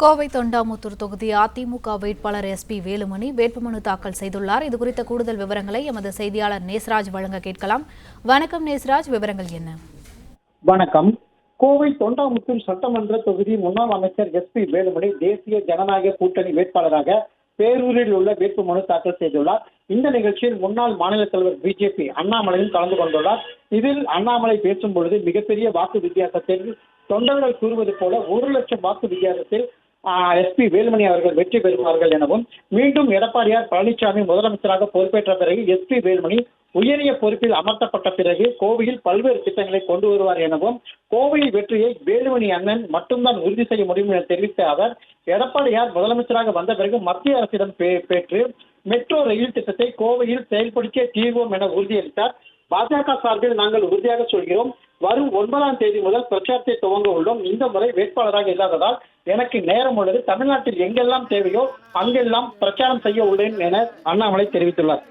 கோவை தொண்டாமுத்தூர் தொகுதி அதிமுக வேட்பாளர் எஸ்பி வேலுமணி வேட்புமனு தாக்கல் செய்துள்ளார். இதுகுறித்த கூடுதல் விவரங்களை எமது செய்தியாளர் நேசராஜ் வழங்க கேட்கலாம். வணக்கம் நேசராஜ், விவரங்கள் என்ன? வணக்கம். கோவை தொண்டாமுத்தூர் சட்டமன்ற தொகுதி முன்னாள் அமைச்சர் எஸ்பி வேலுமணி தேசிய ஜனநாயக கூட்டணி வேட்பாளராக பேரூரில் உள்ள வேட்புமனு தாக்கல் செய்துள்ளார். இந்த நிகழ்ச்சியில் முன்னாள் மாநில தலைவர் பிஜேபி அண்ணாமலையும் கலந்து கொண்டுள்ளார். இதில் அண்ணாமலை பேசும் பொழுது மிகப்பெரிய வாக்கு வித்தியாசத்தில் தொண்டர்கள் கூறுவது போல 1,00,000 வாக்கு வித்தியாசத்தில் எஸ்பி வேலுமணி அவர்கள் வெற்றி பெறுவார்கள் எனவும், மீண்டும் எடப்பாடியார் பழனிசாமி முதலமைச்சராக பொறுப்பேற்ற பிறகு எஸ்பி வேலுமணி உயரிய பொறுப்பில் அமர்த்தப்பட்ட பிறகு கோவையில் பல்வேறு திட்டங்களை கொண்டு வருவார் எனவும், கோவையில் வெற்றியை வேலுமணி அண்ணன் மட்டும்தான் உறுதி செய்ய முடியும் என தெரிவித்த அவர், எடப்பாடியார் முதலமைச்சராக வந்த பிறகு மத்திய அரசிடம் பெற்று மெட்ரோ ரயில் திட்டத்தை கோவையில் செயல்படுத்திய தீர்வோம் என உறுதியளித்தார். பாஜக சார்பில் நாங்கள் உறுதியாக சொல்கிறோம், வரும் 9ஆம் தேதி முதல் பிரச்சாரத்தை துவங்க உள்ளோம். இந்த முறை வேட்பாளராக இல்லாததால் எனக்கு நேரம் உள்ளது. தமிழ்நாட்டில் எங்கெல்லாம் தேவையோ அங்கெல்லாம் பிரச்சாரம் செய்ய உள்ளேன் என அண்ணாமலை தெரிவித்துள்ளார்.